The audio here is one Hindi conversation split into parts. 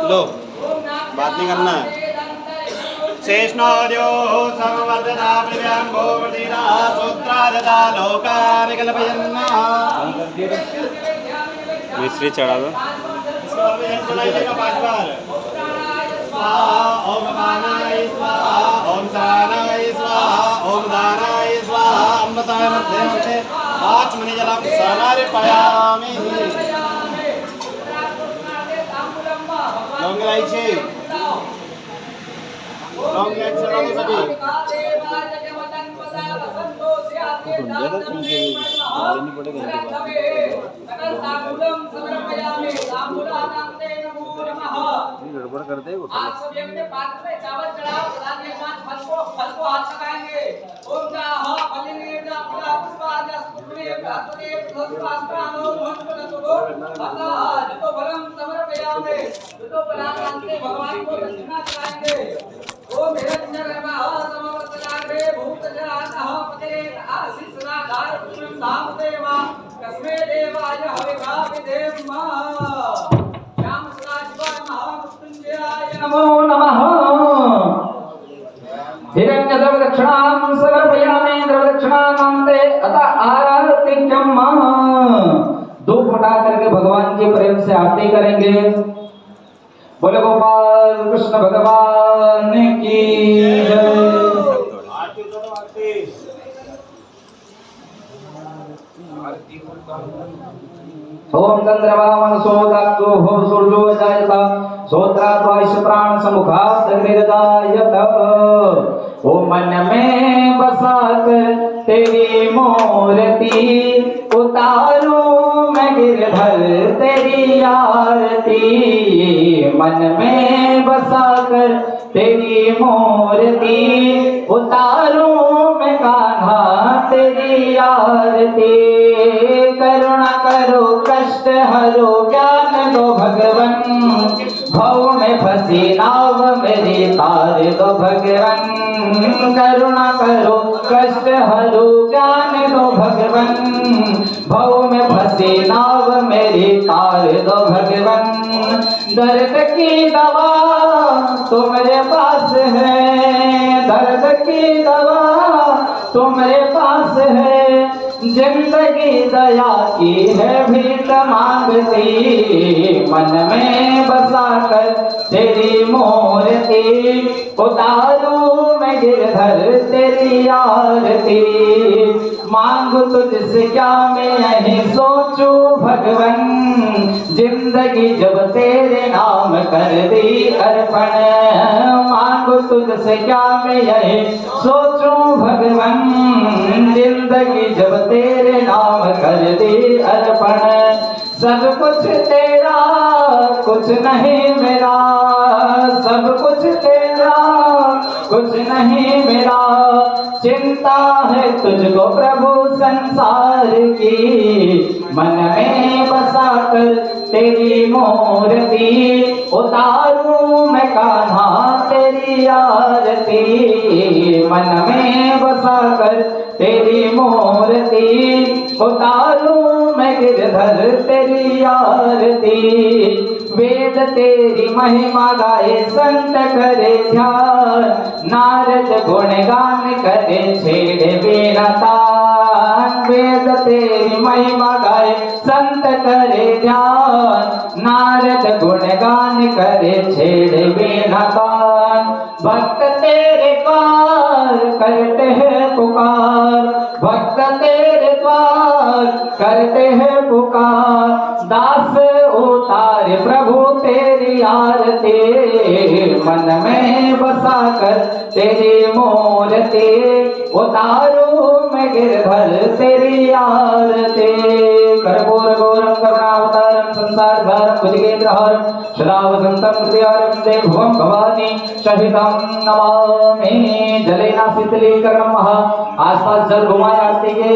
लो बात नहीं करना है। शेषनार्यो समवर्धना प्रियंगो वर्धिना सूत्रादता लोकानि कल्पयन्नः। मिश्री चढ़ा दो। ओम मानाय स्वाहा, ओम सानाय स्वाहा, ओम दानाय स्वाहा। अमृताय मध्ये आचमनी जलं समर्पयामि। लौंग इलायची लौंग इलायची चढ़ा दो सभी। गड़बड़ कर दे आप सब अपने पात्र में चावल चढ़ाओ, प्रधान के साथ फल को हाथ लगाएंगे। ओम जाह फलिनेजा फला पुष्पाजा सुप्रेम अतदेव पुष्पास्त्रानो मंत्रतो अतः जतो बलम समर्पयामि। जतो बलांते भगवान को दक्षिणा चढ़ाएंगे। ओम हिरण्यगर्भः समवर्तनाग्रे भूतजनातः पते आशीष नाधार पुत्रं धाम देवा कस्मे देवाय हविषा विधेम। नमो नमः। हिरण्यद्रव दक्षिणां समर्पयामि। द्रव दक्षिणान्ते अतः आरतिक्यम। दो फटा करके भगवान के प्रेम से आरती करेंगे। बोले गोपाल कृष्ण भगवान की जय। ओम चंद्रभावन सोदाक्तो हो सूर्यो जायता सोत्राद्वाइश प्राण समुखात हृदयायत। ओम मन में बसाकर तेरी मूर्ति उतारूं मैं गिरधर तेरी आरती। मन में बसाकर तेरी मूर्ति उतारूं मैं कान्हा तेरी आरती। करुणा करो कष्ट हरो ज्ञान दो भगवन। भव में फंसी नाव मेरी तार दो भगवन। करुणा करो कष्ट हरो ज्ञान दो भगवन। भव में फंसी नाव मेरी तार दो भगवन। दर्द की दवा तो मेरे पास है। दर्द की दवा तो मेरे पास है। जिंदगी दया की है भीख मांगती। मन में बसाकर तेरी मूर्ति उतारूं मैं गिरधर तेरी आरती। मांगू तुझसे क्या मैं यही सोचूं भगवन। जिंदगी जब तेरे नाम कर दी अर्पण। मांगू तुझसे क्या मैं यही सोचूं भगवन। जिंदगी जब तेरे नाम कर दी अर्पण। सब कुछ तेरा कुछ नहीं मेरा। सब कुछ तेरा कुछ नहीं मेरा। चिंता है तुझको प्रभु संसार की। मन में बसाकर तेरी मूर्ति उतारूं मैं कान्हा तेरी आरती। मन में बसाकर तेरी मूर्ति उतारूं मैं गिरधर तेरी आरती। वेद तेरी महिमा गाए संत करे ध्यान। नारद गुणगान करे छेड़े बिना तान। वेद तेरी महिमा गाए संत करे ध्यान। नारद गुणगान करे छेड़े बिना तान। भक्त तेरे द्वार करते हैं पुकार। भक्त तेरे द्वार करते हैं पुकार। दास उतारे प्रभु तेरी आरती। मन में बसाकर तेरी मूर्ति उतारूं मैं गिरधर तेरी आरती। कर्पूर गौरम करुणावतारम संसार भारम भुजगेन्द्रहारम सदा वसंतम हृदयारम देवभुवं भवानी सहितं नमामि। जलेना शीतलीकरणम महा। आसपास जल घुमाए आरती के।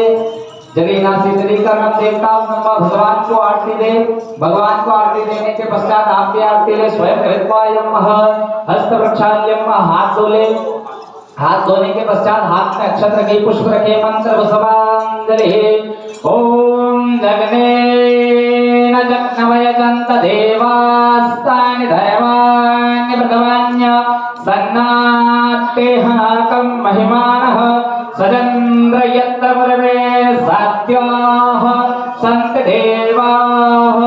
जलेना शीतलीकरणम देवता नमः। भगवान को आरती दे। भगवान को आरती देने के पश्चात आप भी आरती ले। स्वयं हृदयायम महा। हस्त प्रक्षाल्यम महा। हाथ धो ले। हाथ धोने के पश्चात हाथ में अक्षत रखे पुष्प रखे मंत्र वसवांजलि। ओम जगने न जगनमय जंत देवा समस्तानि धर्माणि प्रतवान्य सन्नातेहाकं महिमानः सचन्द्र यत्र परमे सात्याः सन्ति देवाः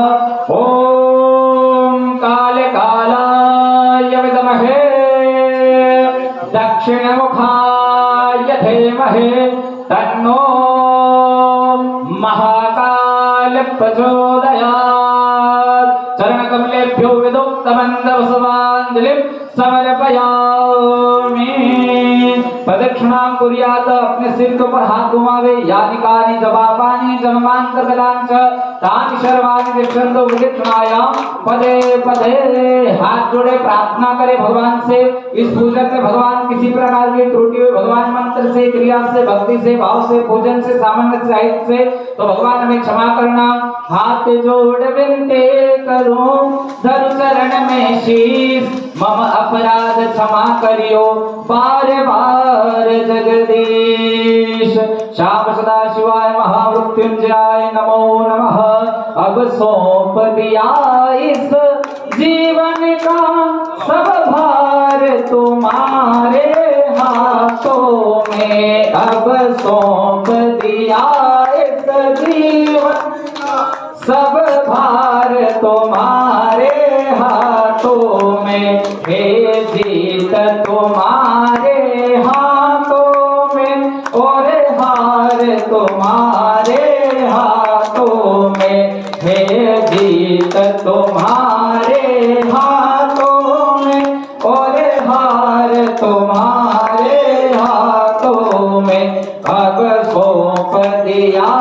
ॐ कालकालाय विद्महे दक्षिणमुखाय धीमहि तन्नो महाकाल प्रचोदयात् चरणकमलेभ्यो विदुक्तमन्दवसवाञ्जलिं समर्पयामि। प्रदक्षिणां कुर्यात् अपने सिर के ऊपर हाथ घुमावे यानि कानि जवापानि जन्मांतर्गतानि च तानि सर्वाणि तिष्ठन्तु प्रदक्षिणायां पदे पदे हाथ जोड़े प्रार्थना करे भगवान से। इस पूजन में भगवान किसी प्रकार की त्रुटि हुई भगवान मंत्र से क्रिया से भक्ति से भाव से पूजन से सामान्य साहित्य से तो भगवान हमें क्षमा करना। हाथ जोड़ विनती करूं धरु चरण में शीश मम अपराध क्षमा करियो बार बार जगदीश। श्याम सदा शिवाय महामृत्युंजयाय नमो नमः। अब सौंप दिया इस जीवन का सब भार तुम्हारे हाथों में। अब सौंप दिया इस जीवन का सब भार तुम्हारे हाथों में। हे जीत तुम्हारे हाथों में और हार तुम्हारे हाथों में। हे जीत तुम्हारे हाथों में और हार तुम्हारे हाथों में। अब सौंप दिया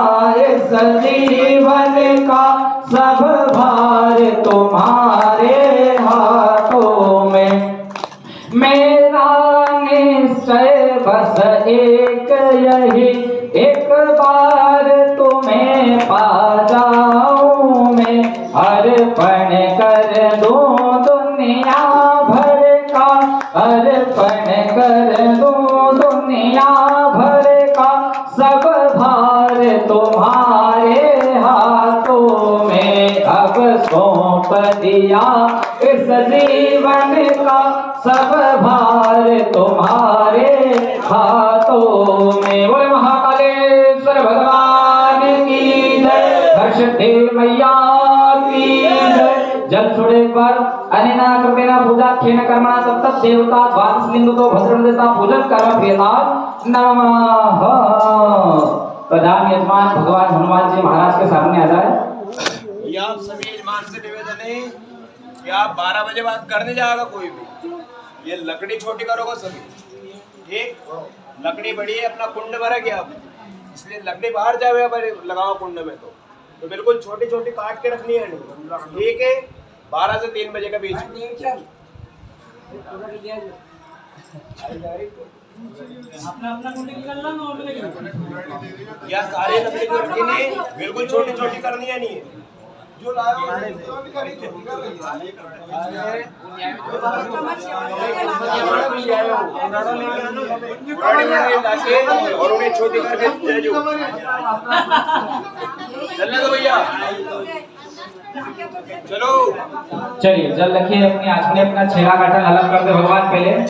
इस जीवन का सब भार तुम्हारे हाथों में। मेरा निश्चय बस एक यही एक बार तुम्हें पा जाऊं मैं। अर्पण कर दूं दुनिया भर का अर्पण कर दूं दुनिया भर का सब भार तुम्हारे हाथों में। अब सौंप दिया इस जीवन का सब भार तुम्हारे हाथों में। बोले महाकालेश्वर भगवान की जय। हर्षते मैया की जय। जल छोड़े पर अनेना कृतेना पूजा खेन कर्मणा तत्त देवता द्वादशलिंग तो भद्रम देता पूजन कर्म क्रियता नमः। प्रधान यजमान भगवान हनुमान जी महाराज के सामने आ जाए। ये आप सभी यजमान से निवेदन है कि आप 12 बजे बाद करने जाएगा कोई भी ये लकड़ी छोटी करोगे सभी ठीक। लकड़ी बड़ी है अपना कुंड भरा गया इसलिए लकड़ी बाहर जावे लगाओ कुंड में तो बिल्कुल छोटी छोटी काट के रखनी है ठीक है। 12 से 3 बजे के बीच या सारे लकड़ी को रखनी है बिल्कुल छोटी छोटी करनी है नहीं है जो और उन्हें छोटी करके चलने दो भैया। चलो चलिए जल रखिए अपनी आंख में अपना छेड़ा काटा अलग कर दे भगवान पहले।